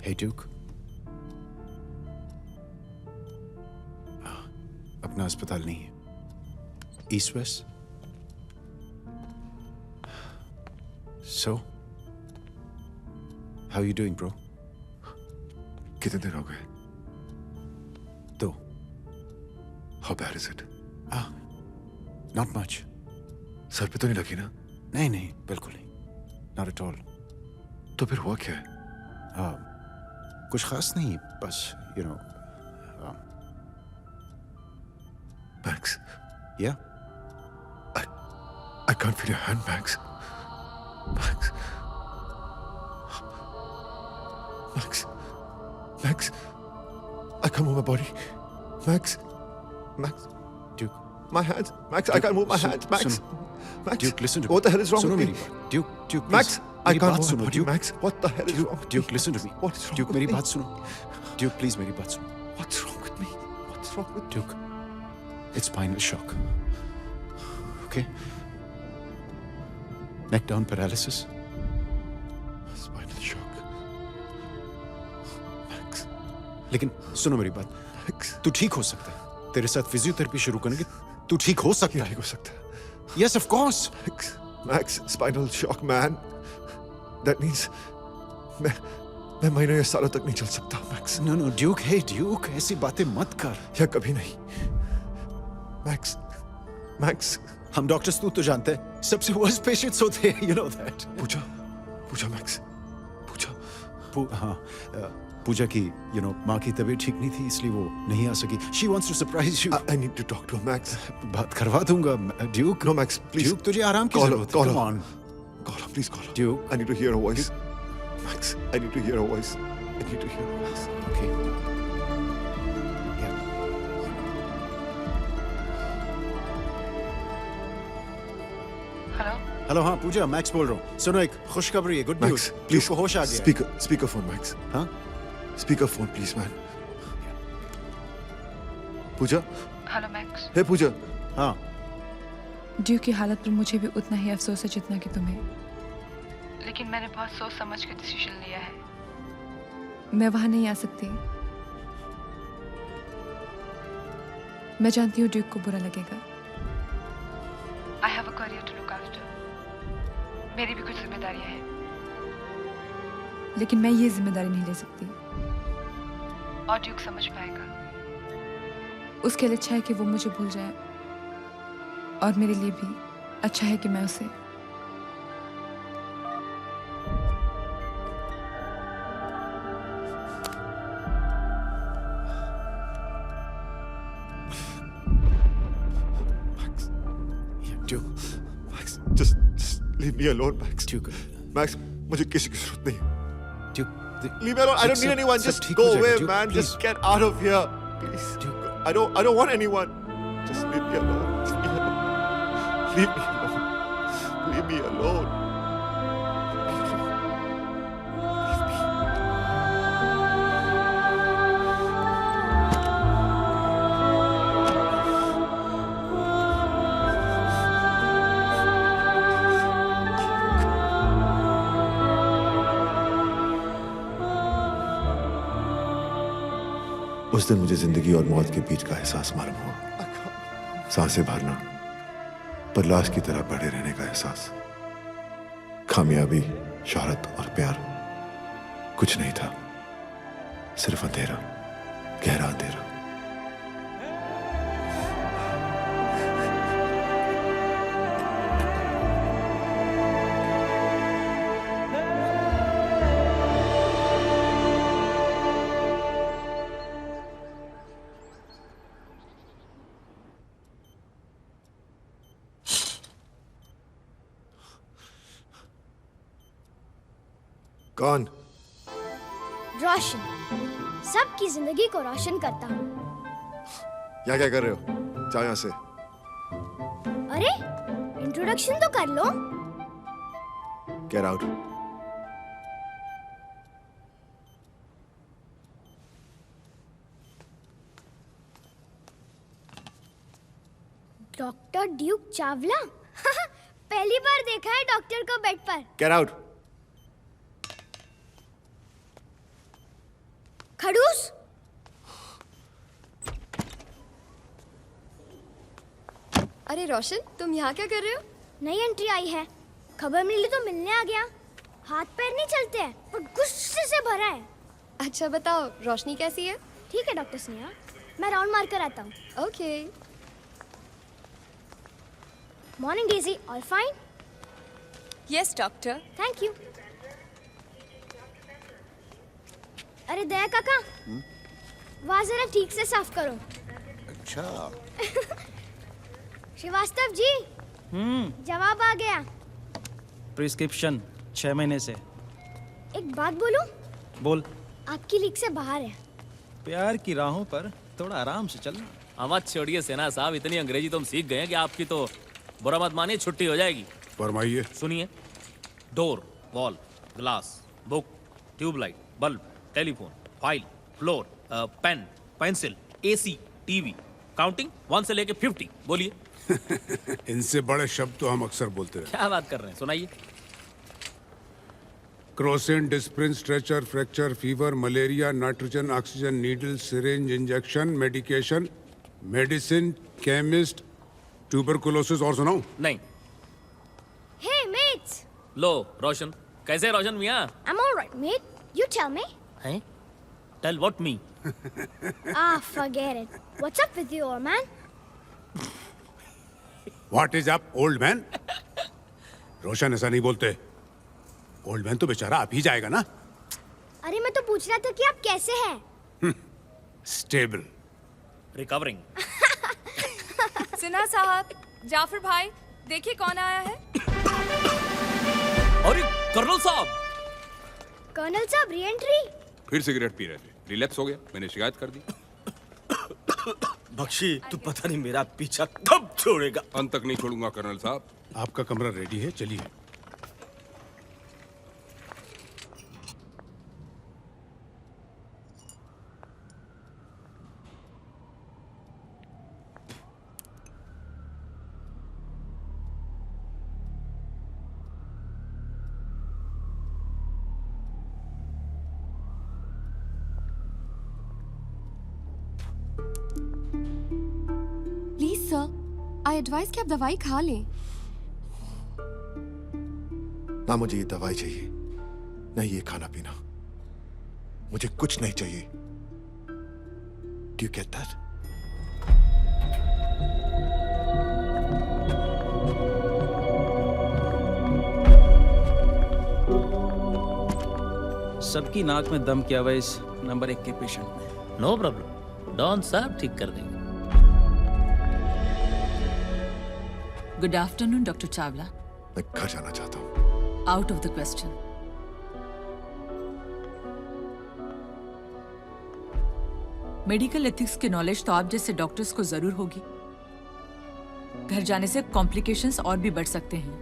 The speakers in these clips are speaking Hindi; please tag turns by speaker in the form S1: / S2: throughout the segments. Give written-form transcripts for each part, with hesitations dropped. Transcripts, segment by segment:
S1: Hey Duke. अपना अस्पताल नहीं है. East West. So, how are you doing, bro?
S2: कितने दिन हो गए?
S1: 2.
S2: How bad is it?
S1: Not much.
S2: Sir पे तो नहीं लगी ना?
S1: नहीं नहीं, बिल्कुल नहीं. Not at all.
S2: तो फिर हुआ क्या है?
S1: कुछ खास नहीं, बस you know.
S2: Max,
S1: Yeah.
S2: I can't feel your hand, Max. Max. Max. Max. I can't move my body. Max. Max.
S1: Duke.
S2: My hands. Max, I can't move my hands. Max. Max.
S1: Duke, listen to me.
S2: What the hell is wrong
S1: सुनो
S2: with
S1: मेरी
S2: me?
S1: बात. Duke,
S2: Max,
S1: please.
S2: I
S1: मेरी
S2: can't
S1: बात
S2: move my
S1: सुनो,
S2: body.
S1: Duke.
S2: Max, what the hell is wrong with
S1: Duke,
S2: me?
S1: listen to me.
S2: What is wrong
S1: Duke,
S2: with
S1: मेरी
S2: me?
S1: बात सुनो. Duke, please, मेरी बात सुनो.
S2: What's wrong with me? What's wrong with me?
S1: Duke, it's spinal shock. Okay? Neck down paralysis.
S2: Spinal shock. Max.
S1: लेकिन सुनो मेरी बात.
S2: Max.
S1: तू ठीक हो सकता है. तेरे साथ फिजियोथेरेपी शुरू करेंगे. तू ठीक हो सकता
S2: क्या
S1: है.
S2: ठीक हो सकता है?
S1: Yes, of course.
S2: Max, spinal shock, man. That means मैं महीनों या सालों तक नहीं चल सकता, Max.
S1: No, no, Duke. Hey, Duke. ऐसी बातें मत कर.
S2: या कभी नहीं. Max.
S1: हम डॉक्टर्स तू तो जानते हैं. सबसे worst patients होते हैं. You know that.
S2: Puja, Max. पूजा.
S1: हाँ. पूजा की, you know, माँ की तबीयत ठीक नहीं थी, इसलिए वो नहीं आ सकी. She wants to surprise you.
S2: I need to talk to her, Max.
S1: बात करवा दूंगा, Duke.
S2: No, Max, please.
S1: Duke, तुझे आराम की
S2: Call her,
S1: जरूरत है.
S2: call her.
S1: Come on.
S2: Call her, please call her.
S1: Duke.
S2: I need to hear her voice. Max, I need to hear her voice. I need to hear her voice.
S1: Okay. Yeah.
S3: Hello
S1: hello, हाँ पूजा, मैक्स बोल रहा हूँ. सुनो, एक खुशखबरी है, गुड न्यूज़.
S2: Max, please.
S1: को होश आ गया.
S2: Speakerphone, Max.
S1: हाँ?
S2: Speakerphone, please, man. Pooja.
S3: Hello Max.
S2: Hey, Pooja.
S1: हाँ.
S3: ड्यू की हालत पर मुझे भी उतना ही अफसोस है जितना कि तुम्हें. लेकिन मैंने बहुत सोच समझ कर डिसीजन लिया है. मैं वहां नहीं आ सकती. मैं जानती हूँ ड्यूक को बुरा लगेगा. I have a career to look after. मेरी भी कुछ जिम्मेदारियां हैं. लेकिन मैं ये जिम्मेदारी नहीं ले सकती. और ड्यूक समझ पाएगा. उसके लिए अच्छा है कि वो मुझे भूल जाए. और मेरे लिए भी अच्छा है कि मैं उसे.
S1: Duke.
S2: Max, just leave me alone, Max.
S1: Duke.
S2: Max, मुझे किसी की जरूरत नहीं.
S1: Duke.
S2: Leave me alone. I don't need anyone. Just go away, man. Just get out of here, please.
S1: Duke.
S2: I don't want anyone. Just leave me alone. Leave me alone. Leave me alone. उस दिन मुझे जिंदगी और मौत के बीच का एहसास मालूम हुआ. सांसें भरना, पर लाश की तरह पड़े रहने का एहसास. कामयाबी, शोहरत और प्यार कुछ नहीं था. सिर्फ अंधेरा, गहरा अंधेरा. कौन?
S4: रोशन. सबकी जिंदगी को रोशन करता हूँ.
S2: यहाँ क्या कर रहे हो? जाओ यहाँ से.
S4: अरे इंट्रोडक्शन तो कर लो.
S2: Get out.
S4: Doctor Duke Chawla. पहली बार देखा है डॉक्टर को बेड पर.
S2: Get out.
S5: अरे रोशन, तुम यहाँ क्या कर रहे हो?
S4: नई एंट्री आई है, खबर मिली तो मिलने आ गया। हाथ पैर नहीं चलते हैं पर गुस्से से भरा है।
S5: अच्छा बताओ, रोशनी कैसी है?
S4: ठीक है डॉक्टर स्नेहा, मैं राउंड मार कर आता हूँ।
S5: Okay.
S4: Morning Daisy, all fine?
S3: Yes doctor.
S4: Thank you. अरे दया काका, वहाँ जरा ठीक से साफ करो।
S6: अच्छा।
S4: श्रीवास्तव जी, जवाब आ गया।
S7: प्रिस्क्रिप्शन 6 महीने से।
S4: एक बात बोलूं?
S7: बोल।
S4: आपकी लीग से बाहर है।
S7: प्यार की राहों पर थोड़ा आराम से चलना।
S8: आवाज छोड़िए सेना साहब, इतनी अंग्रेजी तो हम सीख गए हैं कि आपकी तो बुरा मत मानिए, छुट्टी हो जाएगी।
S2: फरमाइए।
S8: सुनिए, door, wall, glass, book, tubelight, bulb, telephone, file, floor, pen, pencil, AC, TV, counting 1 से लेके 50। बोलिए।
S6: इनसे बड़े शब्द तो हम अक्सर बोलते रहे।
S8: क्या बात कर रहे हैं, सुनाइए।
S6: Crocin, Disprin, stretcher, fracture, fever, malaria, nitrogen, oxygen, needle, syringe, injection, medication, medicine, chemist, tuberculosis. और सुनाऊं?
S8: नहीं।
S4: Hey mates,
S8: लो रोशन, कैसे रोशन मियाँ?
S4: I'm all right, mate. You tell me.
S8: हैं? Tell what me?
S4: Ah, forget it. What's up with you, old man?
S6: What is up old man? Roshan ऐसा नहीं बोलते। ओल्ड मैन तो बेचारा आप ही जाएगा ना।
S4: अरे मैं तो पूछ रहा था कि आप कैसे हैं?
S6: स्टेबल।
S8: रिकवरिंग।
S3: सिन्हा साहब, जाफर भाई, देखिए कौन आया है।
S8: अरे कर्नल साहब।
S4: कर्नल साहब री एंट्री?
S9: फिर सिगरेट पी रहे थे, रिलैक्स हो गया, मैंने शिकायत कर दी।
S10: बख्शी, तू पता नहीं मेरा पीछा कब छोड़ेगा।
S9: अंत तक नहीं छोड़ूंगा कर्नल साहब।
S6: आपका कमरा रेडी है, चलिए।
S5: प्लीज सर, आई एडवाइस कि आप दवाई खा लें।
S2: ना मुझे ये दवाई चाहिए, ना ये खाना पीना। मुझे कुछ नहीं चाहिए। Do you get that?
S7: सबकी नाक में दम किया हुआ इस नंबर 1 के पेशेंट में।
S8: नो प्रॉब्लम, डॉन साहब ठीक कर देंगे।
S11: Good afternoon doctor Chawla.
S2: मैं घर जाना चाहता हूँ।
S11: Out of the question. Medical ethics की नॉलेज तो आप जैसे डॉक्टर्स को जरूर होगी। घर जाने से कॉम्प्लिकेशंस और भी बढ़ सकते हैं,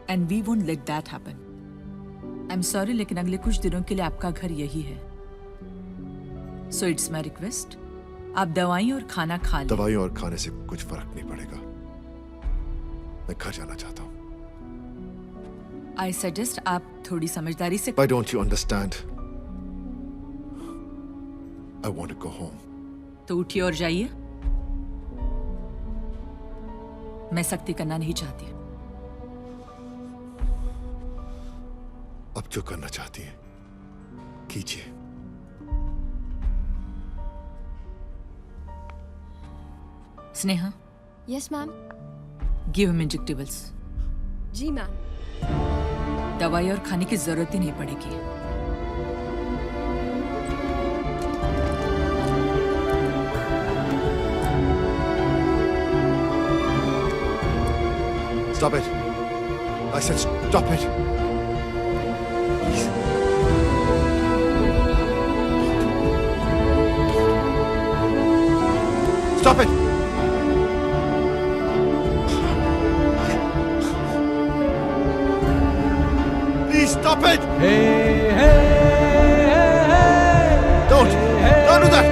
S11: and we won't let that happen. I am sorry, लेकिन अगले कुछ दिनों के लिए आपका घर यही है। सो इट्स माई रिक्वेस्ट, आप दवाई और खाना खा लें।
S2: दवाई और खाने से कुछ फर्क नहीं पड़ेगा। मैं घर जाना चाहता हूँ।
S11: आई सजेस्ट आप थोड़ी समझदारी से।
S2: Why don't you understand? I want to go home.
S11: तो उठिए और जाइए। मैं सख्ती करना नहीं चाहती।
S2: अब जो करना चाहती हैं, कीजिए।
S11: Sneha,
S5: yes ma'am.
S11: Give him injectables.
S5: जी मैम।
S11: दवाई और खाने की जरूरत ही नहीं पड़ेगी।
S2: Stop it. I said stop it. Please. Stop it. Please stop it. Don't do that.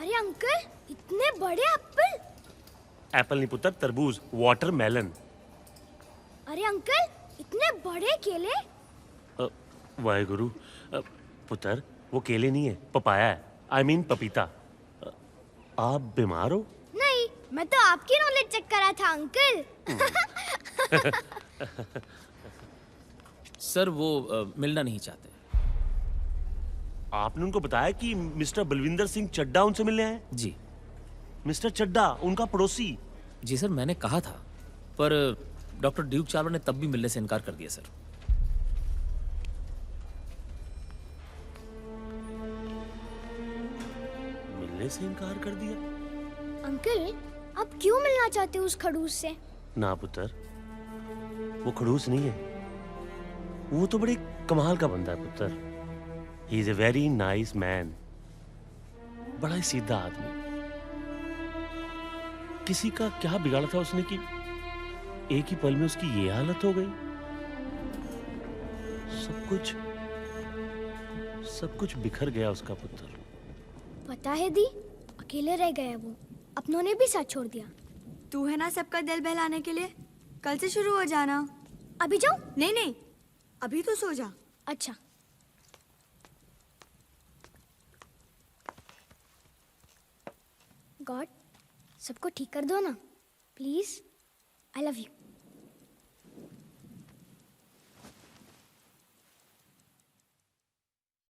S4: अरे अंकल, इतने बड़े एप्पल।
S10: एप्पल नहीं पुत्र, तरबूज, वाटरमेलन।
S4: अरे अंकल, इतने बड़े केले।
S10: वाहेगुरु। पुत्र, वो केले नहीं है, पपाया है। आई मीन पपीता। आप बीमार हो?
S4: नहीं, मैं तो आपकी नॉलेज चेक कर रहा था अंकल।
S8: सर वो मिलना नहीं चाहते।
S10: आपने उनको बताया कि मिस्टर बलविंदर सिंह चड्डा उनसे मिलने आए?
S8: जी
S10: मिस्टर चड्डा, उनका पड़ोसी।
S8: जी सर, मैंने कहा था, पर डॉक्टर ड्यूक चार्लो ने तब भी मिलने से इनकार कर दिया सर।
S10: मिलने से इनकार कर दिया?
S4: अंकल, आप क्यों मिलना चाहते हो उस खड़ूस से?
S10: ना पुत्र, वो खड़ूस नहीं है। वो तो बड़े कमाल का बंदा है पुत्र। He is a very nice man. बड़ा ही सीधा आदमी। किसी का क्या बिगाड़ा था उसने कि एक ही पल में उसकी ये हालत हो गई। सब कुछ बिखर गया उसका पुत्र।
S4: पता है दी, अकेले रह गया वो। अपनों ने भी साथ छोड़ दिया।
S5: तू है ना सबका दिल बहलाने के लिए। कल से शुरू हो जाना।
S4: अभी जाऊं?
S5: नहीं नहीं, अभी तो सो जा।
S4: अच्छा। गॉड, सबको ठीक कर दो ना प्लीज। I love you.